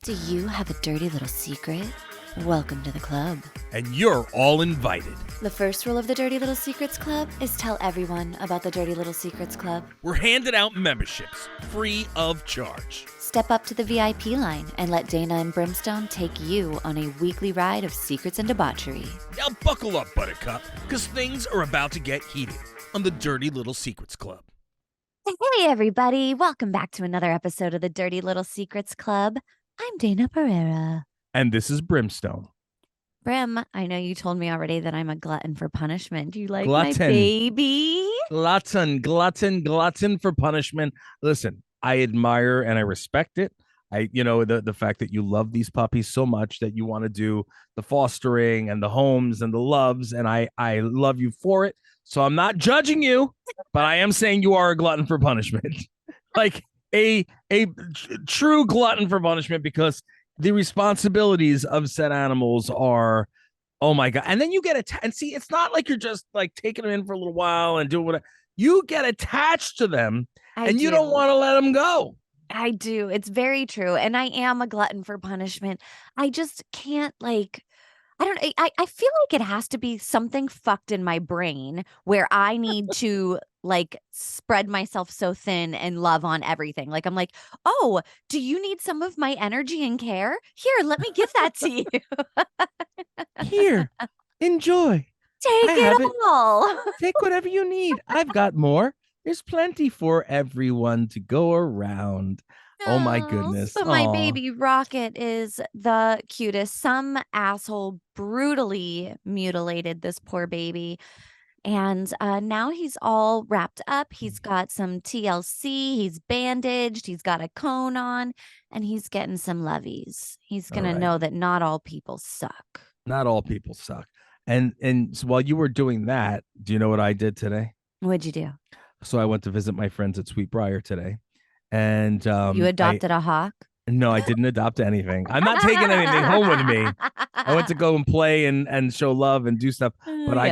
Do you have a dirty little secret? Welcome to the club. And you're all invited. The first rule of the Dirty Little Secrets Club is tell everyone about the Dirty Little Secrets Club. We're handing out memberships, free of charge. Step up to the VIP line and let Dayna and Brimstone take you on a weekly ride of secrets and debauchery. Now buckle up, Buttercup, because things are about to get heated on the Dirty Little Secrets Club. Hey everybody, welcome back to another episode of the Dirty Little Secrets Club. I'm Dayna Pereira. And this is Brimstone. Brim, I know you told me already that I'm a glutton for punishment. Do you like Glutton. my baby? Glutton for punishment. Listen, I admire and I respect it. The fact that you love these puppies so much that you want to do the fostering and the homes and the loves, and I love you for it. So I'm not judging you, but I am saying you are a glutton for punishment. Like a true glutton for punishment, because the responsibilities of said animals are, oh my God. And then you get attached. And see, it's not like you're just like taking them in for a little while and doing whatever. You get attached to them you don't want to let them go. I do. It's very true. And I am a glutton for punishment. I just can't I feel like it has to be something fucked in my brain where I need to spread myself so thin and love on everything. Like I'm like, oh, do you need some of my energy and care? Here, let me give that to you. Here, enjoy. Take it all. Take whatever you need. I've got more. There's plenty for everyone to go around. Oh my goodness. But my baby Rocket is the cutest. Some asshole brutally mutilated this poor baby. And now he's all wrapped up. He's got some TLC. He's bandaged. He's got a cone on. And he's getting some lovies. He's going to know that not all people suck. Not all people suck. And so while you were doing that, do you know what I did today? What'd you do? So I went to visit my friends at Sweetbriar today. And you adopted a hawk? No, I didn't adopt anything. I'm not taking anything home with me. I went to go and play and show love and do stuff. But I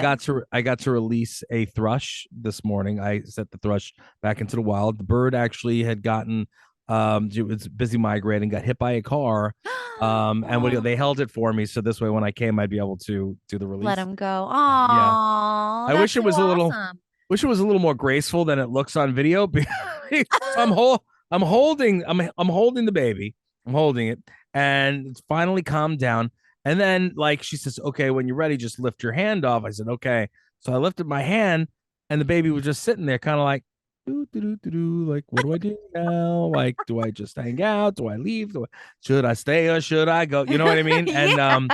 got to release a thrush this morning. I set the thrush back into the wild. The bird actually had gotten it was busy migrating, got hit by a car. And they held it for me, so this way when I came I'd be able to do the release. Let him go. I wish it was a little more graceful than it looks on video. I'm holding the baby. I'm holding it, and it's finally calmed down. And then she says, okay, when you're ready, just lift your hand off. I said, okay. So I lifted my hand, and the baby was just sitting there kind of like, what do I do now? Do I just hang out? Do I leave? Should I stay or should I go? You know what I mean? And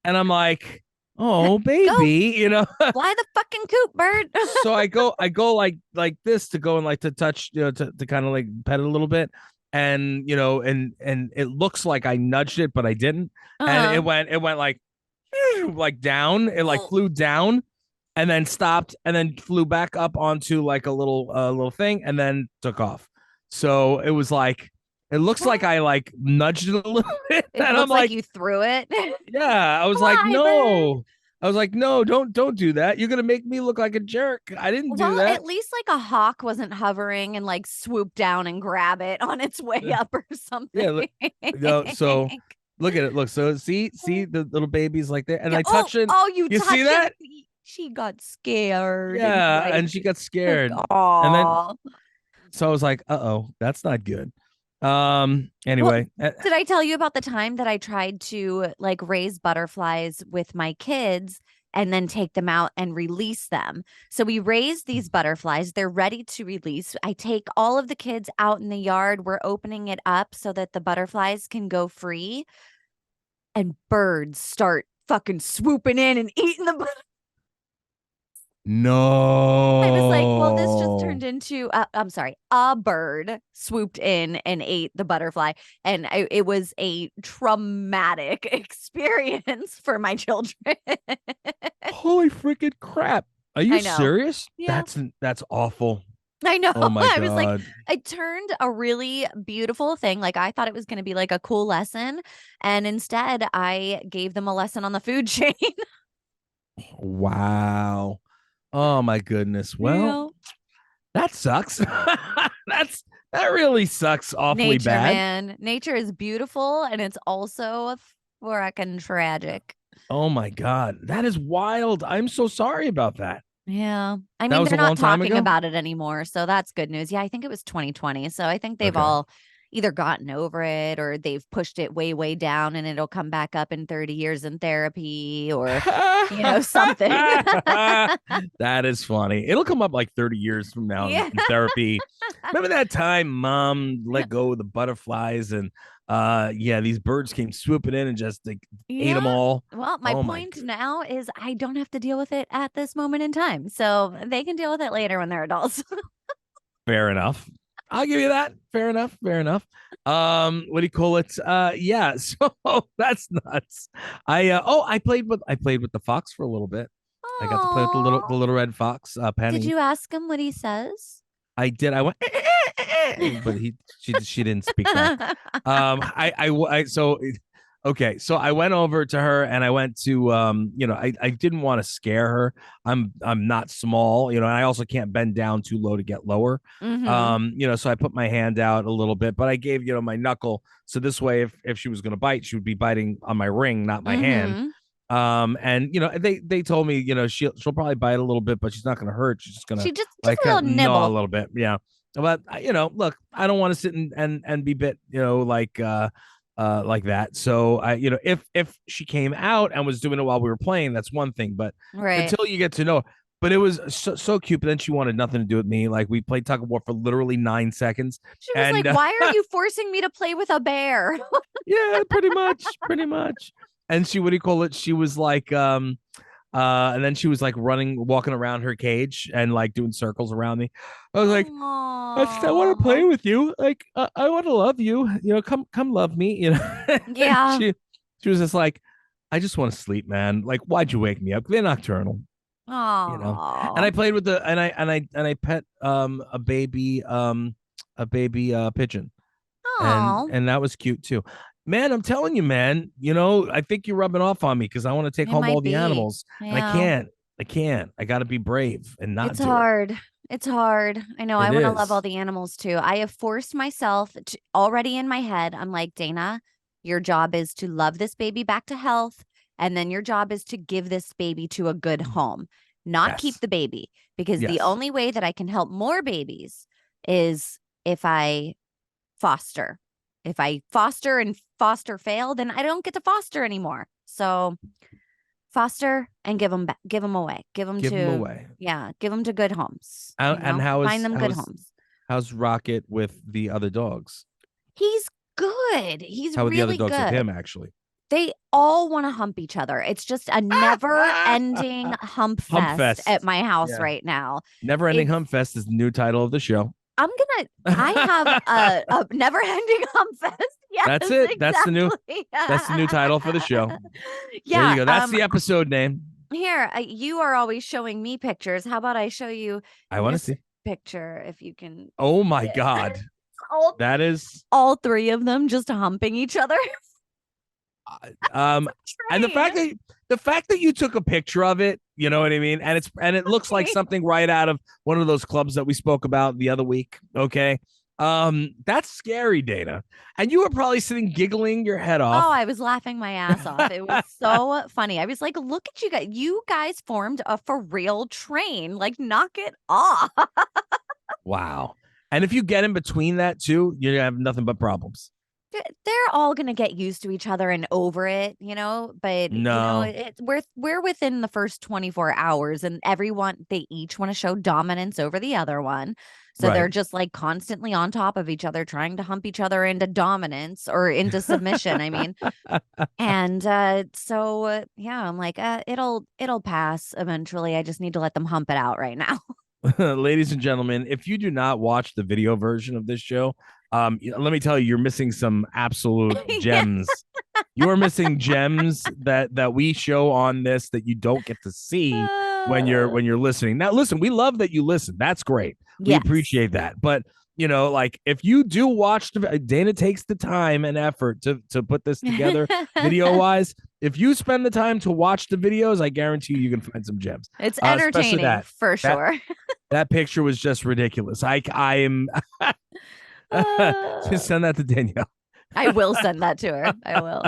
and I'm like, oh baby, fly the fucking coop, bird. So I go like this to go and to touch, to kind of pet it a little bit, and and it looks like I nudged it, but I didn't. And it went like down. It flew down and then stopped and then flew back up onto a little thing and then took off. So it was it looks like I nudged it a little bit. And I'm like you threw it. Yeah, I was like, no. I was like, no, don't do that. You're gonna make me look like a jerk. I didn't do that. At least a hawk wasn't hovering and swoop down and grab it on its way up or something. Yeah. So look at it. Look, so see the little baby's there, and I touched it. Oh, you see that? She got scared. Yeah, and she got scared. And then so I was like, uh-oh, that's not good. Anyway, did I tell you about the time that I tried to raise butterflies with my kids and then take them out and release them? So we raise these butterflies. They're ready to release. I take all of the kids out in the yard. We're opening it up so that the butterflies can go free. And birds start fucking swooping in and eating the butterflies. No. I was like, well, this just turned into, a bird swooped in and ate the butterfly. And it was a traumatic experience for my children. Holy freaking crap. Are you serious? Yeah. That's awful. I know. Oh my God. I was like, it turned a really beautiful thing. I thought it was going to be a cool lesson. And instead, I gave them a lesson on the food chain. Wow. Oh my goodness. Well, that sucks. That really sucks awfully Nature, bad. man. Nature is beautiful and it's also freaking tragic. Oh my God. That is wild. I'm so sorry about that. Yeah. I That mean, was a they're not long time talking ago. about it anymore. So that's good news. Yeah, I think it was 2020. So I think they've Okay. all either gotten over it or they've pushed it way, way down and it'll come back up in 30 years in therapy or, something. That is funny. It'll come up like 30 years from now Yeah. in therapy. Remember that time mom let go of the butterflies and yeah, these birds came swooping in and just like ate them Yeah. all. Well, my Oh my point now is I don't have to deal with it at this moment in time. So they can deal with it later when they're adults. Fair enough. I'll give you that. Fair enough. Fair enough. What do you call it? Yeah, so that's nuts. I played with the fox for a little bit. I got to play with the little Oh. the little red fox, Did Penny. you ask him what he says? I did. I went, but she didn't speak back. So okay, so I went over to her and I went to I didn't want to scare her. I'm not small, and I also can't bend down too low to get lower. Mm-hmm. So I put my hand out a little bit, but I gave my knuckle, so this way if she was gonna bite, she would be biting on my ring, not my hand. Mm-hmm. And they told me, she'll probably bite a little bit, but she's not gonna hurt. She's just gonna She just like a kind of little gnaw a nibble. little bit. Yeah. But look, I don't want to sit and be bit, like that. So if she came out and was doing it while we were playing, that's one thing. But Right. until you get to know her, but it was so cute. But then she wanted nothing to do with me. Like we played tug of war for literally 9 seconds, She was like, and "Why are you forcing me to play with a bear?" yeah, pretty much. And she, what do you call it? She was like, and then she was like walking around her cage and like doing circles around me. I was like, I want to play Oh. with you. Like, I want to love you. Come love me. And Yeah. she was just like, I just want to sleep, man. Like, why'd you wake me up? They're nocturnal, you know. And I Oh. played with the and I pet a baby pigeon, and Oh. and that was cute too. Man, I'm telling you, man, I think you're rubbing off on me because I want to take It home all might the be. animals, and I Yeah. can't. I can't. I got to be brave and not It's do it. hard. It's hard. I know. I It want to love all is. the animals too. I have forced myself to, already in my head. I'm like, Dayna, your job is to love this baby back to health. And then your job is to give this baby to a good home, not keep Yes. the baby. Because the Yes. only way that I can help more babies is if I foster. If I foster and foster fail, then I don't get to foster anymore. So foster and give them back, give them away, give them Give them to, away. yeah, give them to good homes, And find them good homes. how's Rocket with the other dogs? He's good. He's How are the other really dogs with good. him actually? They all want to hump each other. It's just a never ending hump Hump fest at Fest. my house Yeah. right now. Neverending It's Humpfest is the new title of the show. I have a never ending hump fest. Yes, That's it. exactly. That's the new title for the show. There you Yeah. go. That's the episode name. Here, you are always showing me pictures. How about I show you I want to this see. picture if you can Oh see my it? God. all That is all three of them just humping each other. um and Train. the fact that you took a picture of it, you know what I mean? And it looks like something right out of one of those clubs that we spoke about the other week. Okay. That's scary, Dana. And you were probably sitting giggling your head Oh, off. I was laughing my ass off. It was so funny. I was like, look at you guys. You guys formed a for real train. Like, knock it off. Wow. And if you get in between that too, you have nothing but problems. They're all gonna get used to each other and over it, but No. we're within the first 24 hours and everyone they each want to show dominance over the other one. So Right. they're just like constantly on top of each other, trying to hump each other into dominance or into submission. I mean, and yeah, I'm like, it'll pass eventually. I just need to let them hump it out right now. Ladies and gentlemen, if you do not watch the video version of this show, let me tell you, you're missing some absolute Yeah. gems. You're missing gems that we show on this that you don't get to see when Uh, you're listening. Now, listen, we love that you listen. That's great. We yes. appreciate that. But like if you do watch Dana takes the time and effort to put this together video wise. If you spend the time to watch the videos, I guarantee you can find some gems. It's Especially entertaining that for that sure. that picture was just ridiculous. I am Just send that to Danielle. I will send that to her. I will.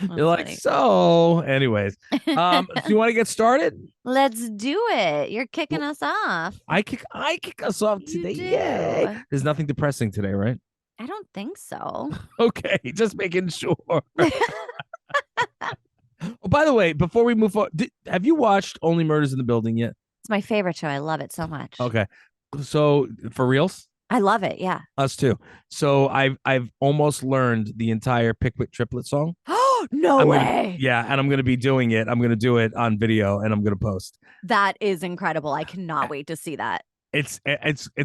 You're That's like, funny. so anyways. So you want to get started? Let's do it. You're kicking us off. I kick us off You today. Yay. do. There's nothing depressing today, right? I don't think so. Okay, just making sure. Oh, by the way, before we move on, have you watched Only Murders in the Building yet? It's my favorite show. I love it so much. Okay. So for reals? I love it. Yeah. Us too. So I've almost learned the entire Pickwick triplet song. Oh, no way. Yeah, and I'm gonna be doing it. I'm gonna do it on video and I'm gonna post. That is incredible. I cannot wait to see that. It's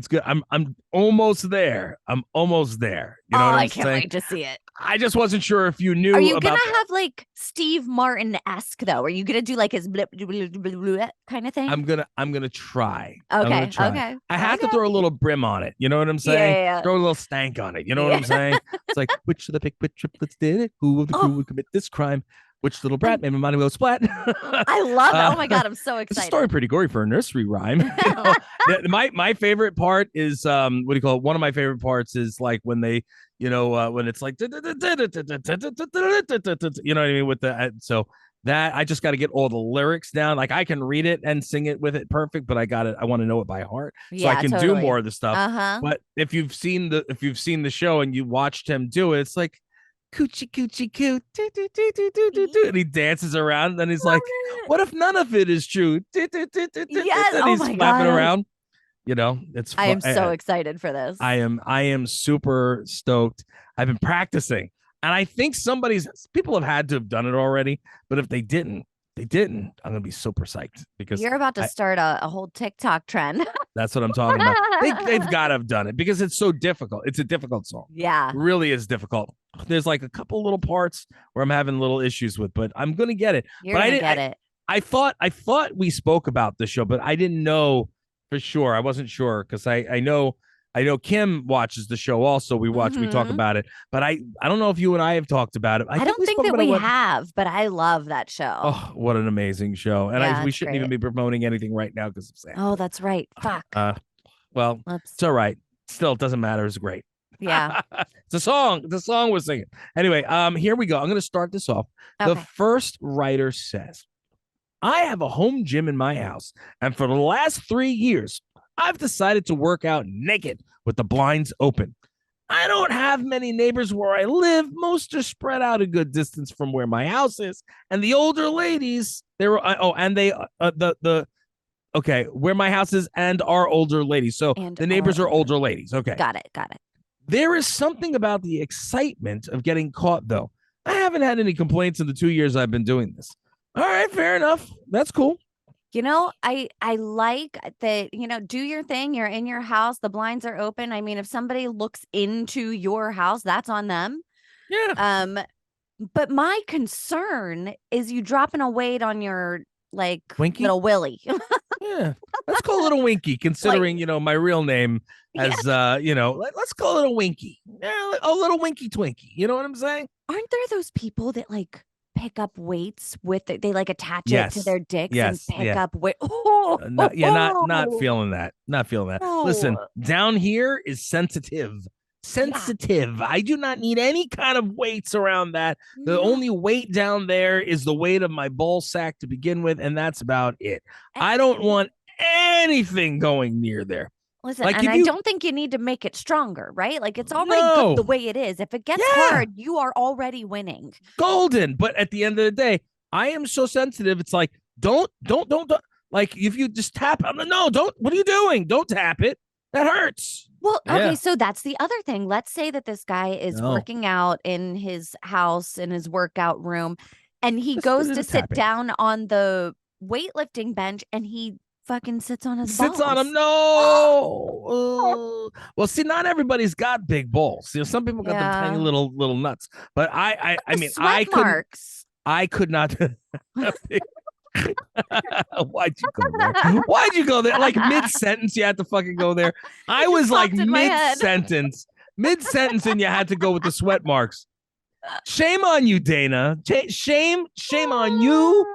good. I'm almost there. I'm almost there. You Oh, know what I'm I can't saying? wait to see it. I just wasn't sure if you knew Are you about gonna have like Steve Martin-esque though? Are you gonna do like his blip, blip, blip, blip, blip kind of thing? I'm gonna try. I'm Okay, gonna try. okay, I have to okay. throw a little brim on it. You know what I'm Yeah, saying? yeah, yeah. Throw a little stank on it. You know what Yeah. I'm saying? It's like, which of the Pickwick triplets did it? Who of the crew Oh, would commit this crime? Which little brat made my money go splat? I love it. Oh my God, I'm so It's a story excited. pretty gory for a nursery rhyme. You know, my favorite part is what do you call it? One of my favorite parts is like when they, when it's like, you know what I mean? With the so that I just got to get all the lyrics down. Like I can read it and sing it with it perfect, but I want to know it by heart so I Yeah, can do more totally. of the stuff. Uh-huh. But if you've seen the show and you watched him do it, it's like coochie coochie coo do, do, do, do, do, do, do. And he dances around and he's Love like, it. what if none of it is true? Do, do, do, do, do, do, Yes. and Oh he's my flapping God. around. It's I fun. am so excited for this. I am super stoked. I've been practicing, and I think people have had to have done it already. But if they didn't, I'm gonna be super psyched because You're about to start a whole TikTok trend. that's what I'm talking about. They've got to have done it because it's so difficult. It's a difficult song. Yeah. It really is difficult. There's like a couple little parts where I'm having little issues with, but I'm gonna get it. You're But I gonna didn't. get it. I thought we spoke about the show, but I didn't know for sure. I wasn't sure because I know Kim watches the show also. We talk Mhm. about it, but I don't know if you and I have talked about it. I I think don't we think spoke that about it. we have, but I love that show. Oh, what an amazing show! And Yeah, we it's shouldn't even great. be promoting anything right now because of Sam. Oh, that's right. Fuck. Well, Whoops. it's all right. Still, it doesn't matter. It's great. Yeah. It's a song. The song we're singing. Anyway, here we go. I'm going to start this off. The Okay. first writer says, I have a home gym in my house, and for the last 3 years, I've decided to work out naked with the blinds open. I don't have many neighbors where I live. Most are spread out a good distance from where my house is, and the older ladies, where my house is and are older ladies. So And the our neighbors are older. older ladies. Okay. Got it. Got it. There is something about the excitement of getting caught, though. I haven't had any complaints in the 2 years I've been doing this. All right, fair enough. That's cool. I like that, do your thing. You're in your house, the blinds are open. I mean, if somebody looks into your house, that's on them. Yeah. But my concern is you dropping a weight on your like Winky? little willy. Yeah. Let's call it a Winky, considering, my real name as let's call it a Winky. Yeah, a little Winky Twinky. You know what I'm saying? Aren't there those people that like pick up weights with it? They like attach it to Yes. their dicks and Yes. pick Yeah. up weight. Oh, Not feeling that. Not feeling that. Listen, no. down here is sensitive. Sensitive. I do not need any kind of weights around that. The No. only weight down there is the weight of my ball sack to begin with, and that's about it. I don't want anything going near there. Listen, Like, and if I you- don't think you need to make it stronger, right? Like it's already No. good the way it is. If it gets Yeah. hard, you are already winning. Golden. But at the end of the day, I am so sensitive. It's like, don't. Like, if you just tap, no, don't. What are you doing? Don't tap it. That hurts. Well, Yeah. okay, so that's the other thing. Let's say that this guy is No. working out in his house, in his workout room, and he Just goes do to the sit tapping. down on the weightlifting bench and he fucking sits on his Sits on balls. him. No. Well, see, not everybody's got big balls. Some people got them tiny Yeah. little nuts. But I The mean, sweat marks. I could not. Why'd you go there? Why'd you go there? Like mid-sentence, you had to fucking go there. I just was like popped in my head. mid-sentence, and you had to go with the sweat marks. Shame on you, Dayna. Shame on you.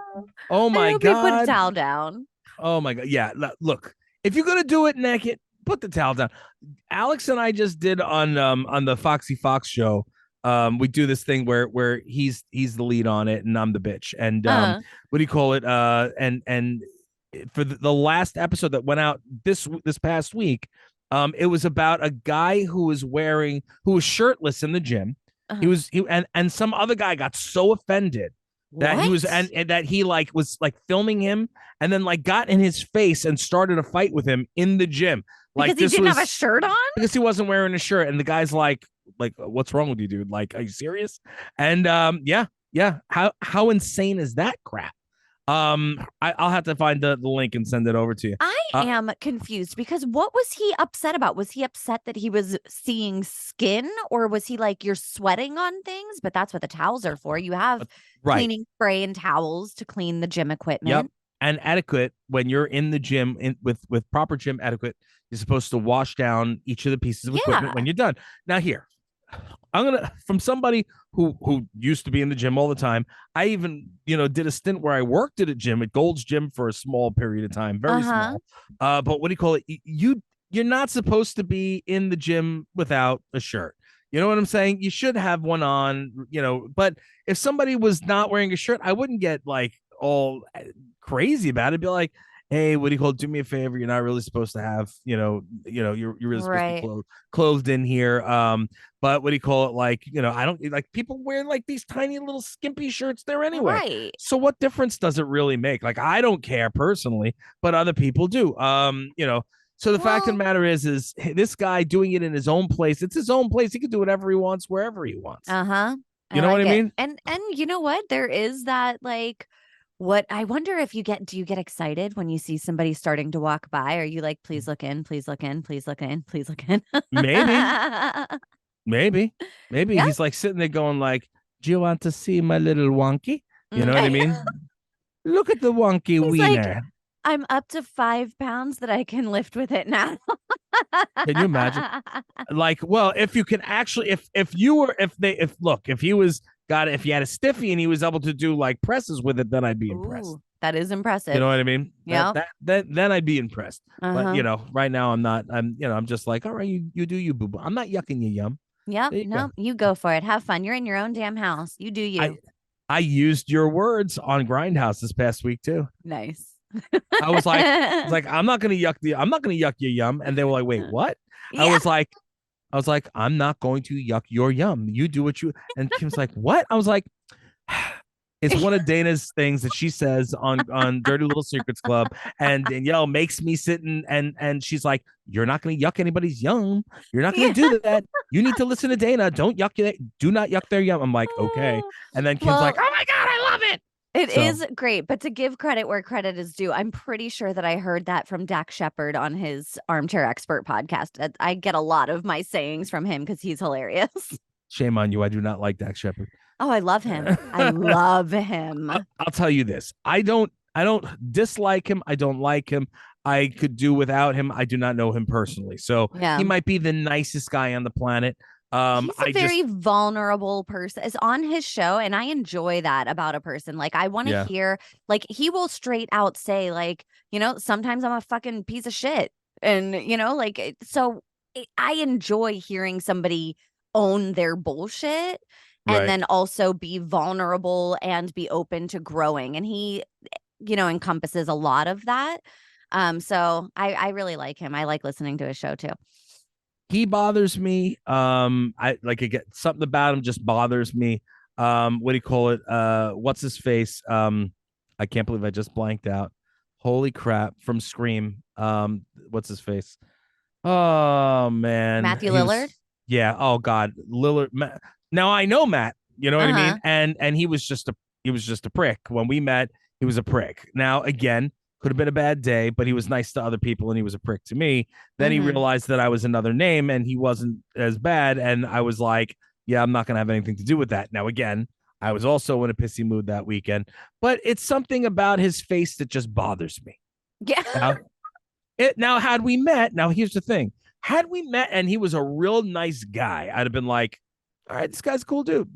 Oh I my hope you put a God. towel down. Oh my God. Yeah. Look, if you're gonna do it naked, put the towel down. Alex and I just did on the Foxy Fox show. We do this thing where he's the lead on it and I'm the bitch. And Uh, what do you call it? And for the last episode that went out this past week, it was about a guy who was shirtless in the gym. He uh, was he and some other guy got so offended that he was what? and that he like was like filming him and then like got in his face and started a fight with him in the gym. Because Like he this didn't have a was shirt on? because he wasn't wearing a shirt and the guy's like what's wrong with you, dude? Like, are you serious? And yeah, how insane is that crap? I'll have to find the link and send it over to you. I am confused because what was he upset about? Was he upset that he was seeing skin, or was he like, you're sweating on things? But that's what the towels are for. You have Right. cleaning spray and towels to clean the gym Yep. equipment. And etiquette, when you're in the gym with proper gym etiquette, you're supposed to wash down each of the pieces of equipment when Yeah. you're done. Now here, I'm gonna from somebody who used to be in the gym all the time. I even did a stint where I worked at a gym at Gold's Gym for a small period of time, very Uh-huh. small. But what do you call it? You're not supposed to be in the gym without a shirt. You know what I'm saying? You should have one on, but if somebody was not wearing a shirt, I wouldn't get like all crazy about it. Be like, hey, what do you call it? Do me a favor. You're not really supposed to have, you're really supposed to be Right. clothed in here. But what do you call it? Like, I don't like people wear like these tiny little skimpy shirts there anyway. Right. So what difference does it really make? Like, I don't care personally, but other people do. So the fact of the Well, matter is this guy doing it in his own place. It's his own place. He can do whatever he wants, wherever he wants. uh-huh. I You know what like I it. mean? And you know what? There is that like what I wonder if do you get excited when you see somebody starting to walk by? Are you like, please look in, please look in, please look in, please look in? Maybe. Maybe, maybe Yeah. he's like sitting there going like, "Do you want to see my little wonky?" You know what I Mm. mean? Look at the wonky He's like, wiener. I'm up to 5 pounds that I can lift with it now. Can you imagine? Like, well, if you can actually, if you were, if look, if he was if he had a stiffy and he was able to do like presses with it, then I'd be impressed. Ooh, that is You know impressive. what I mean? Yep. Then I'd be impressed. But Uh-huh. right now I'm not. I'm just like, all right, you do you, boo boo. I'm not yucking you, yum. Yep. There you go. No, you go for it. Have fun. You're in your own damn house. You do I you. I used your words on Grindhouse this past week too. Nice. I'm not gonna yuck your yum. And they were like, wait, what? I Yeah. was like, I'm not going to yuck your yum. You do what you and Kim's like, what? I was like, it's one of Dayna's things that she says on Dirty Little Secrets Club, and Danielle makes me sit and she's like, "You're not going to yuck anybody's yum. You're not going to Yeah. do that. You need to listen to Dayna. Do not yuck their yum." I'm like, okay, and then Kim's like, Well, "Oh my god, I love it." it So is great, but to give credit where credit is due, I'm pretty sure that I heard that from Dak Shepard on his Armchair Expert podcast. I get a lot of my sayings from him because he's hilarious. shame on you. I do not like Dak Shepard. Oh, I love him. I love him. I'll tell you this. I don't dislike him. I don't like him. I could do without him. I do not know him personally. So he Yeah. might be the nicest guy on the planet. He's a I just very vulnerable person. Is on his show, and I enjoy that about a person. Like, I want to yeah, hear, like, he will straight out say, like, sometimes I'm a fucking piece of shit. And, like, I enjoy hearing somebody own their bullshit and right. then also be vulnerable and be open to growing. And he, encompasses a lot of that. So I really like him. I like listening to his show too. He bothers me. I like again something about him just bothers me. What do you call it? What's his face? I can't believe I just blanked out. Holy crap! From Scream. What's his face? Oh man, Matthew he Lillard. was. Yeah. Oh God, Lillard. Now I know Matt. You know what I mean? Uh-huh. And he was just a prick when we met. He was a prick. Now again, could have been a bad day, but he was nice to other people and he was a prick to me. Then he Mm-hmm. realized that I was another name and he wasn't as bad. And I was like, yeah, I'm not going to have anything to do with that. Now, again, I was also in a pissy mood that weekend, but it's something about his face that just bothers me. Yeah. Now, had we met, now here's the thing. Had we met and he was a real nice guy, I'd have been like, all right, this guy's a cool dude.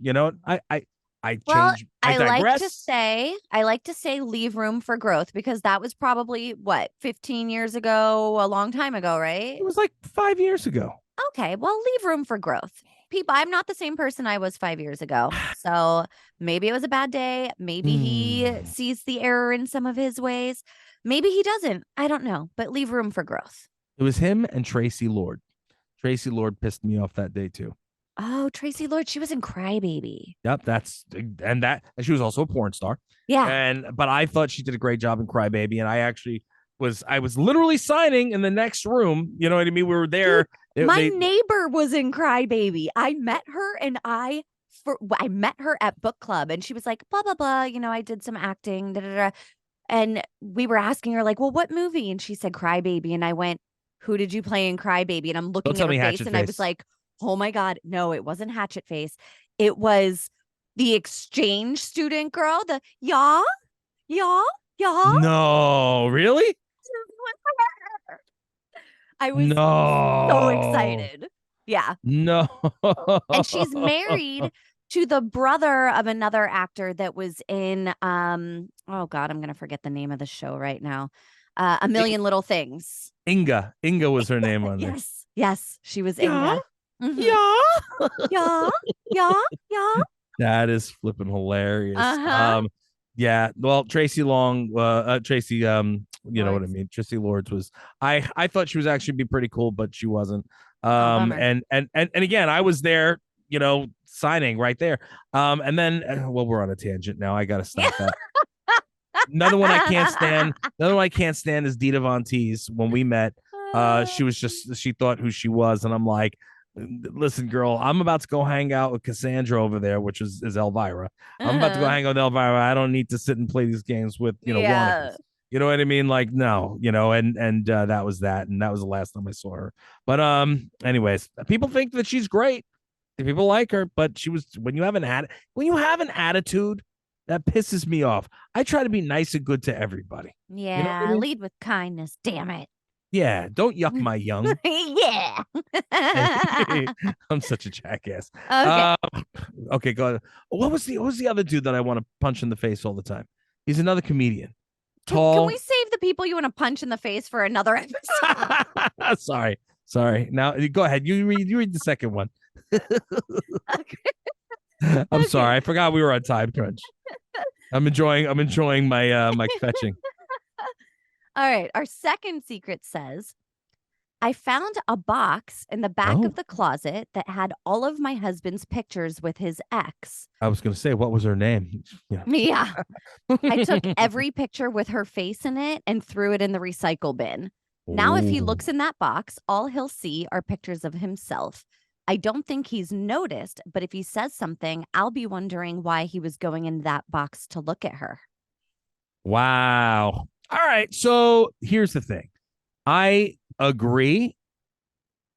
Well, I digress. I like to say leave room for growth because that was probably what, 15 years ago, a long time ago, It right? was like 5 years ago. Okay, well, leave room for growth. People, I'm not the same person I was 5 years ago. So maybe it was a bad day. Maybe he Hmm. sees the error in some of his ways. Maybe he doesn't. I don't know, but leave room for growth. It was him and Tracy Lord. Tracy Lord pissed me off that day too. Oh, Tracy Lord, she was in Crybaby. Yep, and she was also a porn star. Yeah. But I thought she did a great job in Crybaby, and I was literally signing in the next room. You know what I mean? We were Dude, there. my They neighbor was in Crybaby. I met her at book club and she was like, blah, blah, blah. I did some acting. Da, da, da. And we were asking her, like, well, what movie? And she said Crybaby. And I went, who did you play in Crybaby? And I'm don't looking at tell her me face Hatchet and I was Face. like, oh my God, no, it wasn't Hatchet Face. It was the exchange student girl, the yeah, yeah, yeah. No, really? I was so No, excited. Yeah. no. And she's married to the brother of another actor that was in oh God, I'm gonna forget the name of the show right now. A Million Little Things. Inga was her name on there. Yes, yes, she was Yeah, Inga. Hmm. yeah. Yeah, yeah, yeah. That is flipping hilarious. Uh-huh. Yeah. Well, Tracy, you know what I Lords. mean. Tracy Lords was. I thought she was actually be pretty cool, but she wasn't. Oh, bummer. And again, I was there, signing right there. And then, well, we're on a tangent now. I got to Yeah. stop that. Another one I can't stand. Another one I can't stand is Dita Von Teese. When we met, she thought who she was, and I'm like, listen, girl, I'm about to go hang out with Cassandra over there, which is Elvira. I'm about to go Uh-huh. hang out with Elvira. I don't need to sit and play these games with Yeah. wannabes. You know what I mean? Like, no, and that was that, and that was the last time I saw her. But anyways, people think that she's great. People like her, but she was when you have an attitude that pisses me off. I try to be nice and good to everybody. You know what I Yeah. mean? Lead with kindness. Damn it. Yeah, don't yuck my young. Yeah. I'm such a jackass. Okay. Uh, okay, go ahead. What was the other dude that I want to punch in the face all the time? He's another comedian. Can we Tall. save the people you want to punch in the face for another episode? Sorry. Now go ahead. You read the second one. Okay. I'm Okay. sorry. I forgot we were on time crunch. I'm enjoying my fetching. All right. Our second secret says I found a box in the back of Oh, the closet that had all of my husband's pictures with his ex. I was gonna say what was her name? Yeah. Yeah. I took every picture with her face in it and threw it in the recycle bin. Now, if he Oh. looks in that box, all he'll see are pictures of himself. I don't think he's noticed, but if he says something, I'll be wondering why he was going in that box to look at her. Wow. All right. So here's the thing. I agree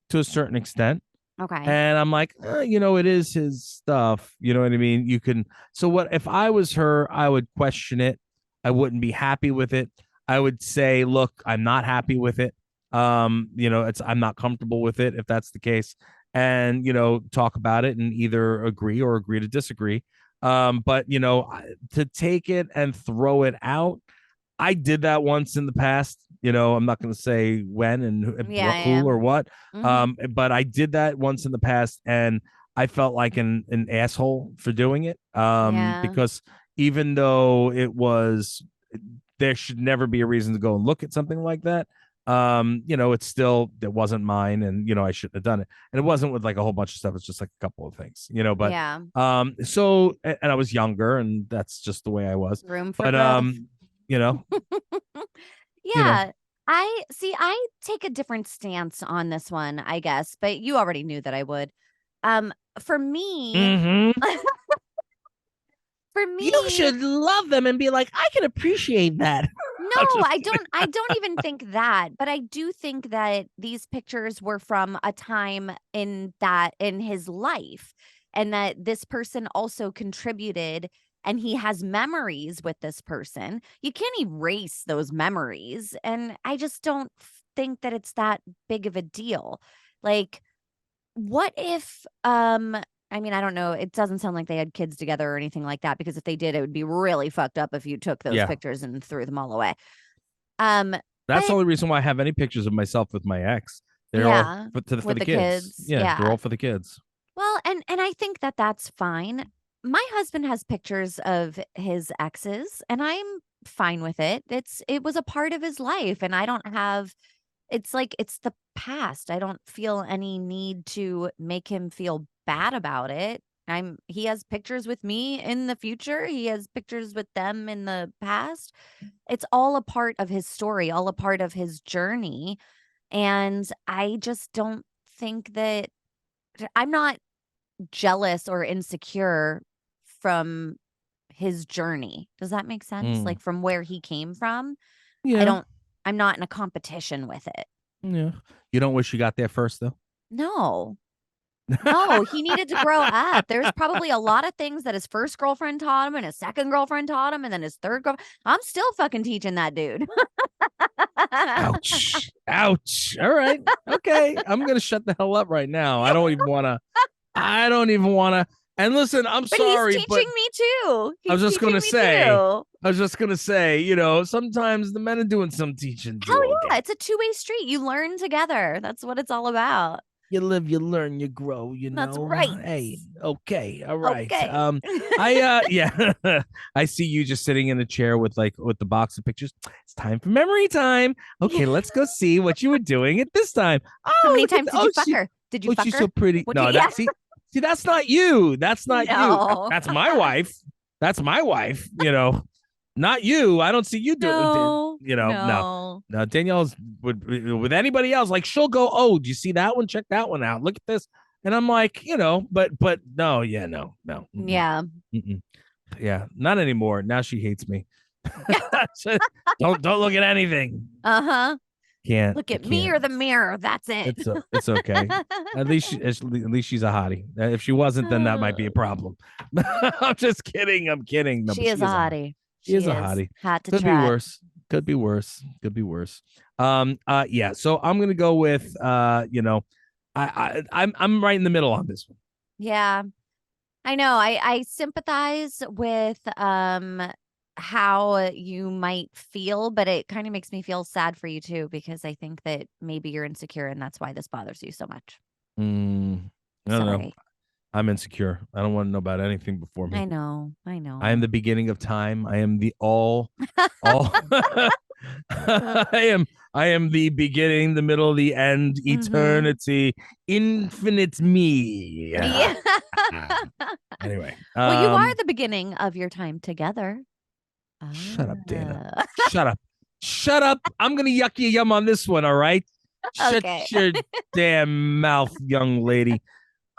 to a certain extent. Okay. And I'm like, it is his stuff. You know what I mean? You can. So what if I was her? I would question it. I wouldn't be happy with it. I would say, look, I'm not happy with it. I'm not comfortable with it if that's the case. And talk about it and either agree or agree to disagree. But to take it and throw it out, I did that once in the past. I'm not going to say when and Yeah, yeah. who or what. Mm-hmm. But I did that once in the past, and I felt like an asshole for doing it. Yeah. Because even though there should never be a reason to go and look at something like that. It wasn't mine, and I shouldn't have done it. And it wasn't with like a whole bunch of stuff. It's just like a couple of things. But Yeah. and I was younger, and that's just the way I was. Room for But growth. you know, you know. Yeah. I see. I take a different stance on this one, I guess, but you already knew that I would. For me, Mm-hmm. for You me, should love them and be like, I can appreciate that. no, I'm just I don't even think that, but I do think that these pictures were from a time in his life and that this person also contributed and he has memories with this person. You can't erase those memories, and I just don't think that it's that big of a deal. Like what if I mean, I don't know. It doesn't sound like they had kids together or anything like that, because if they did, it would be really fucked up if you took those Yeah. pictures and threw them all away. Um, That's the but only reason why I have any pictures of myself with my ex. They're all yeah, for with the the kids. kids, Yeah, they're yeah. all for the kids. Well, and I think that that's fine. My husband has pictures of his exes, and I'm fine with it. It was a part of his life, and I don't have it's like it's the past. I don't feel any need to make him feel bad about it. He has pictures with me in the future. He has pictures with them in the past. It's all a part of his story, all a part of his journey. And I just don't think that I'm not jealous or insecure from his journey. Does that make sense? Mm. Like from where he came from. I Yeah, don't I'm not in a competition with it. yeah. You don't wish you got there first, though. No. No, he needed to grow up. There's probably a lot of things that his first girlfriend taught him and his second girlfriend taught him and then his third girl. I'm still fucking teaching that dude. Ouch. Ouch. All right. Okay. I'm gonna shut the hell up right now. I don't even wanna. And listen, I'm But he's sorry, but teaching me too. I was He's just teaching gonna me say, too. sometimes the men are doing some teaching Hell too. yeah, Okay. it's a two-way street. You learn together. That's what it's all about. You live, you learn, you grow, you That's know. right. Hey, okay, all right. Okay. I yeah. I see you just sitting in a chair with the box of pictures. It's time for memory time. Okay, let's go see what you were doing at this time. How Oh, many look at times the did you fuck her? Did you fuck she's so her? pretty. Would you No, yeah. that see, that's not you. That's not you. No, No. that's my wife. That's my wife, not you. I don't see you do, No. no. No. No, Danielle's with anybody else, like she'll go, "Oh, do you see that one? Check that one out. Look at this." And I'm like, but no, yeah, no, no. Mm-mm, Yeah. mm-mm. Yeah, not anymore. Now she hates me. So, don't look at anything. Uh-huh. Can't. Look I at me can't. or the mirror. That's it. It's okay. At least she's a hottie. If she wasn't, then that might be a problem. I'm just kidding. I'm kidding. No, She but is she a is a hottie. hottie. She is She a is hottie. hot to Could be trot. worse. Could be worse. Could be worse. Yeah. So I'm gonna go with I'm right in the middle on this one. Yeah. I know. I sympathize with how you might feel, but it kind of makes me feel sad for you too, because I think that maybe you're insecure and that's why this bothers you so much. I don't know. Sorry. I'm insecure. I don't want to know about anything before I me. know. I I am know. the beginning of time. I am the all I am the beginning, the middle, the end, Mhm. eternity, infinite me. Yeah. Anyway, Well, you are the beginning of your time together. shut up, Dana. Ah. Shut up. Shut up. I'm gonna yuck you yum on this one, all right? Shut Okay. your damn mouth, young lady.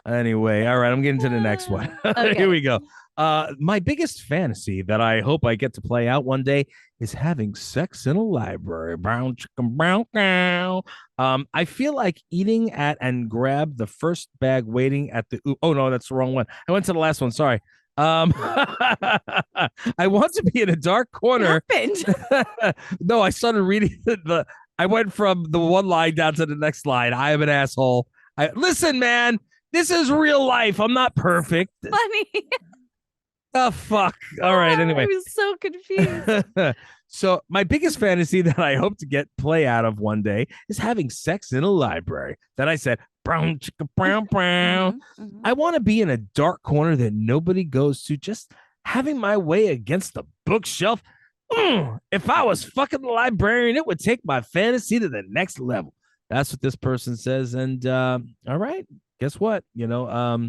Anyway, all right, I'm getting to the next one. Here Okay. we go. My biggest fantasy that I hope I get to play out one day is having sex in a library. Brown chicken, brown cow. I feel like eating at and grab the first bag waiting at the. Oh no, that's the wrong one. I went to the last one. Sorry. I want to be in a dark What corner. happened? No, I started reading the. I went from the one line down to the next line. I am an asshole. Listen, man. This is real life. I'm not perfect. Funny. Oh fuck. All right. I Anyway. was so confused. So my biggest fantasy that I hope to get play out of one day is having sex in a library. Then I said, brown chicka brown brown. Mhm. I want to be in a dark corner that nobody goes to, just having my way against the bookshelf. If I was fucking the librarian, it would take my fantasy to the next level. That's what this person says. And all right, guess what? I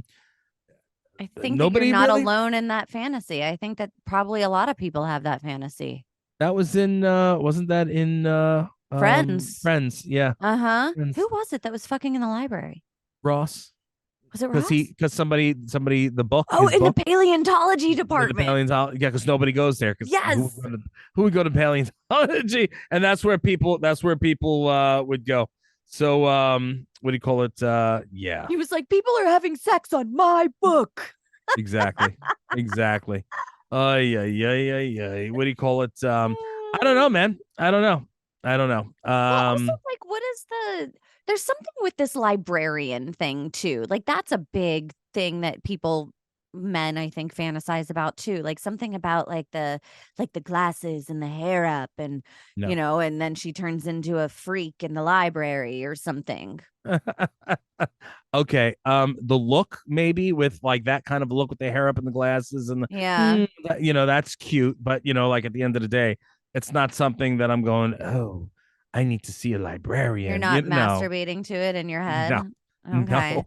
think that you're Nobody not really. alone in that fantasy. I think that probably a lot of people have that fantasy. That was in. Wasn't that in Friends. Friends? Yeah, Uh-huh. Friends. Who was it that was fucking in the library? Ross. Was it Ross? Because somebody the book Oh, his in the book paleontology the department. paleontology, yeah, because nobody goes there, because Yes. who would go to paleontology, and that's where people would go. So what do you call it? Yeah, He was like, people are having sex on my book. exactly. Exactly. Yeah, yeah, yeah, yeah. What do you call it? I don't know, man. I don't know. I don't know. Well, also, like, there's something with this librarian thing too. Like, that's a big thing that people men I think fantasize about too. Like something about like the glasses and the hair up and No. and then she turns into a freak in the library or something. Okay. The look maybe with like that kind of look with the hair up and the glasses and Yeah. that's cute, but like at the end of the day, it's not something that I'm going, oh, I need to see a You're librarian. not No, masturbating to it in your no, head. Okay. no,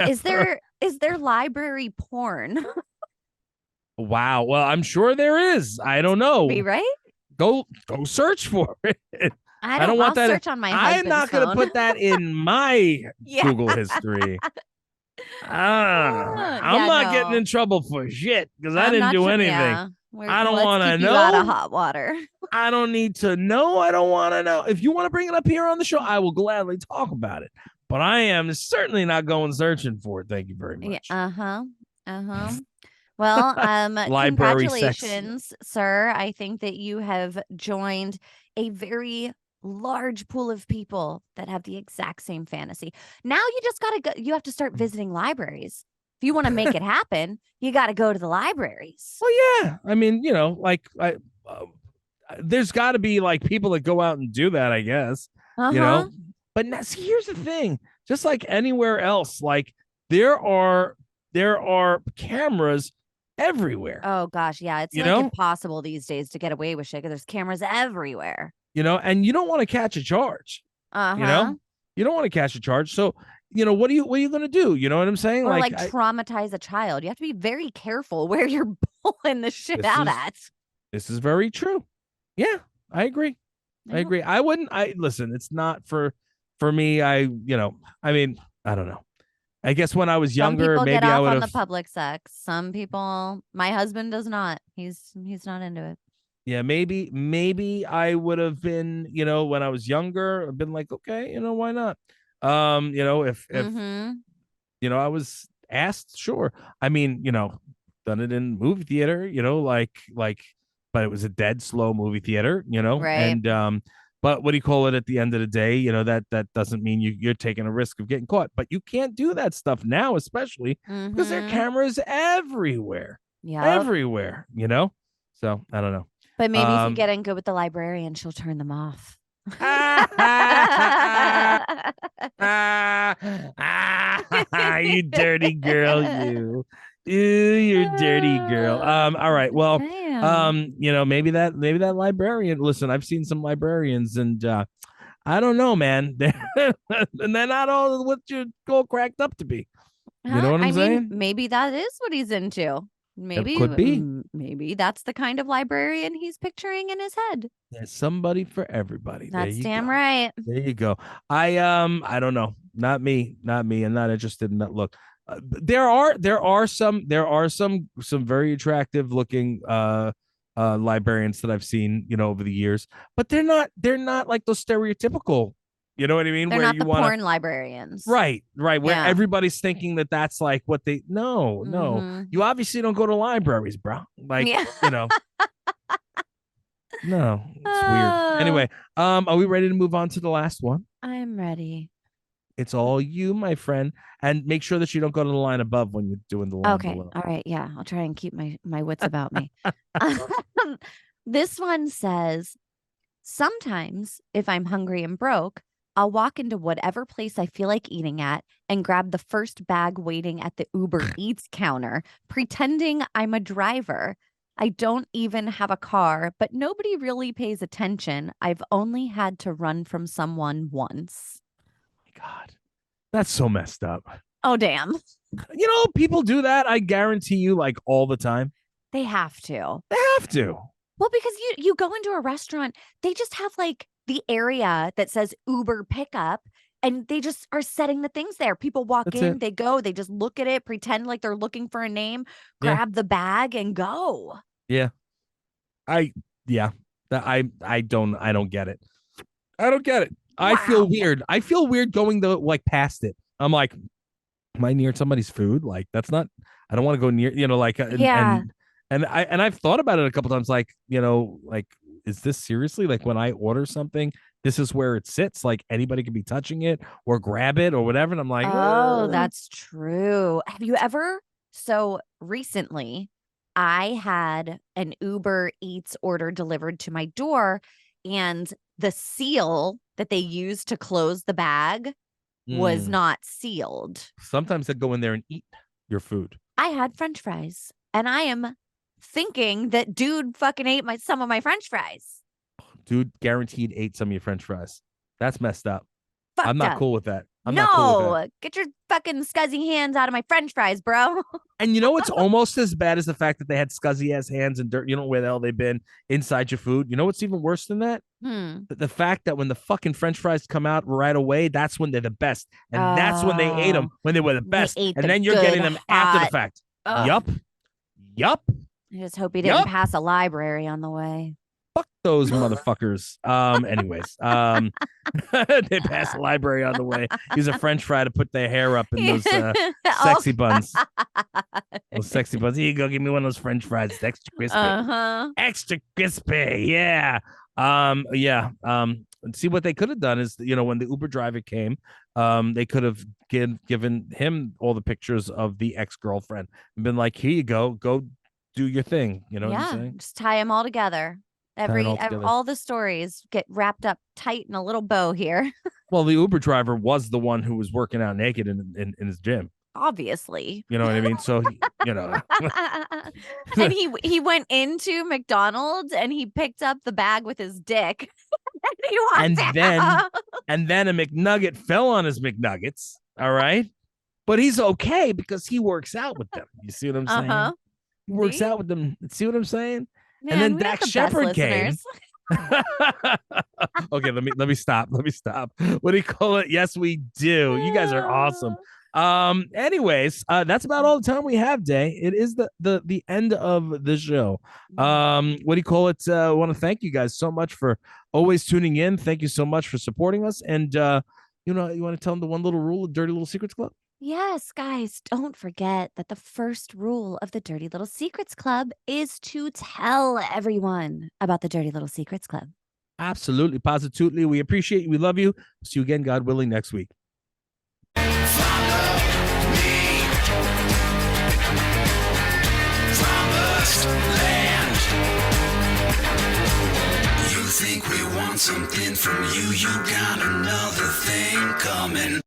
Is never. there library porn? Wow. Well, I'm sure there is. I don't Be know. right? Go search for it. I don't want I'll that. search on my I'm husband's not going to phone. put that in my Yeah. Google history. I'm Yeah, not getting no. in trouble for shit because I I'm didn't not do sure. anything. Yeah. I don't Let's want to keep you out of know. hot water. I don't need to know. I don't want to know. If you want to bring it up here on the show, I will gladly talk about it. But I am certainly not going searching for it. Thank you very Yeah, much. uh-huh. Uh-huh. Well, Library sex. congratulations, sir. I think that you have joined a very large pool of people that have the exact same fantasy. Now you just got to go, you have to start visiting libraries. If you want to make it happen, you got to go to the libraries. Well, yeah. I mean, uh, there's got to be like people that go out and do that, I guess, you Uh-huh. know. But now, see, here's the thing: just like anywhere else, like there are there are cameras everywhere, Oh gosh, yeah, it's you like know, impossible these days to get away with shit 'cause there's cameras everywhere. and you don't want to catch a charge, you Uh-huh. know, you don't want to catch a charge. So, what are you going to do? You know what I'm saying? Or Like, like traumatize a child. You have to be very careful where you're pulling the shit this out is at. this is very true. Yeah, I agree. I Yep. agree. I wouldn't. I listen. It's not for me. I mean, I don't know. I guess when I was Some younger, people get maybe I off would on the have. public sex. Some people, my husband does not. He's not into it. Yeah, maybe I would have been, when I was younger, I've been like, okay, why not? If Mm-hmm. I was asked, sure. I mean, done it in movie theater, but it was a dead slow movie theater, Right. and but what do you call it at the end of the day? That doesn't mean you're taking a risk of getting caught, but you can't do that stuff now, especially because there are Mm-hmm. cameras everywhere, Yep. everywhere. So I don't know. But maybe if you Um, get in good with the librarian, she'll turn them off. you dirty girl, you. Ooh, you're a dirty girl. All right. Just Well, saying. maybe that librarian. Listen, I've seen some librarians, and I don't know, man. And they're not all what you go cracked up to be. You know Huh? what I I'm mean, saying? maybe that is what he's into. It Maybe, could be. maybe that's the kind of librarian he's picturing in his head. There's somebody for everybody. There That's you damn go. right. There you go. I don't know. Not me. Not me. I'm not interested in that look. There are some very attractive looking librarians that I've seen, over the years, but they're not like those stereotypical, you know what I mean, They're where not you the want to. porn librarians. Right, where Yeah. everybody's thinking that that's like what they. No, Mm-hmm. you obviously don't go to libraries, bro. Like, Yeah. no, it's weird. Oh, Anyway, are we ready to move on to the last one? I'm ready. It's all you, my friend. And make sure that you don't go to the line above when you're doing the line Okay. below. All right. Yeah. I'll try and keep my wits about me. This one says, sometimes if I'm hungry and broke, I'll walk into whatever place I feel like eating at and grab the first bag waiting at the Uber Eats counter, pretending I'm a driver. I don't even have a car, but nobody really pays attention. I've only had to run from someone once. God, that's so messed up. Oh, damn. People do that. I guarantee you, like all the time. They have to. They have to. Well, because you go into a restaurant, they just have like the area that says Uber pickup and they just are setting the things there. People walk That's in, it. they go, they just look at it, pretend like they're looking for a name, Yeah. grab the bag and go. Yeah. I yeah. I don't get it. I don't get it. I feel Wow. weird. I feel weird going to like past it. I'm like, am I near somebody's food? Like that's not. I don't want to go near. Like and Yeah. and and I've thought about it a couple times. Like is this seriously like when I order something? this is where it sits. Like anybody could be touching it or grab it or whatever. And I'm like, Oh, that's true. Have you ever? So recently, I had an Uber Eats order delivered to my door, and the seal that they used to close the bag was mm. not sealed. Sometimes they go in there and eat your food. I had French fries, and I am thinking that dude fucking ate some of my French fries. Dude, guaranteed ate some of your French fries. That's messed up. I'm Fucked not up. cool with that. I'm not cool with that. No, get your fucking scuzzy hands out of my French fries, bro. And you know what's almost as bad as the fact that they had scuzzy ass hands and dirt. You know where the hell they've been inside your food. You know what's even worse than that? Hmm. The fact that when the fucking French fries come out right away, that's when they're the best, and that's when they ate them Oh, when they were the they best, ate and the then you're good getting them after the hot. fact. Ugh. Yup, yup, I just hope he didn't yup. pass a library on the way. Fuck those motherfuckers. Anyways, they passed the library on the way. Use a French fry to put their hair up in those Oh, sexy buns. Those sexy buns. Here you go. Give me one of those French fries. It's extra crispy. uh-huh. Extra crispy. Yeah. Yeah. See what they could have done is, when the Uber driver came, they could have given him all the pictures of the ex-girlfriend and been like, here you go do your thing. You know what I'm Yeah, saying? just tie them all together. Tie it all together. All the stories get wrapped up tight in a little bow here. Well, the Uber driver was the one who was working out naked in his gym. Obviously. You know what I mean? So, And he went into McDonald's and he picked up the bag with his dick. And he and walked then out. and then a McNugget fell on his McNuggets. All right. But he's okay because he works out with them. You see what I'm Uh-huh. saying? He works See? out with them. See what I'm saying? Man, And then we have Dax the best Shepard came. listeners. Okay, let me stop. Let me stop. What do you call it? Yes, we do. You guys are awesome. Anyways, that's about all the time we have, Day. It is the end of the show. What do you call it? I want to thank you guys so much for always tuning in. Thank you so much for supporting us. And you want to tell them the one little rule of Dirty Little Secrets Club? Yes, guys, don't forget that the first rule of the Dirty Little Secrets Club is to tell everyone about the Dirty Little Secrets Club. Absolutely, positively. We appreciate you. We love you. See you again, God willing, next week. You think we want something from you, you got another thing coming.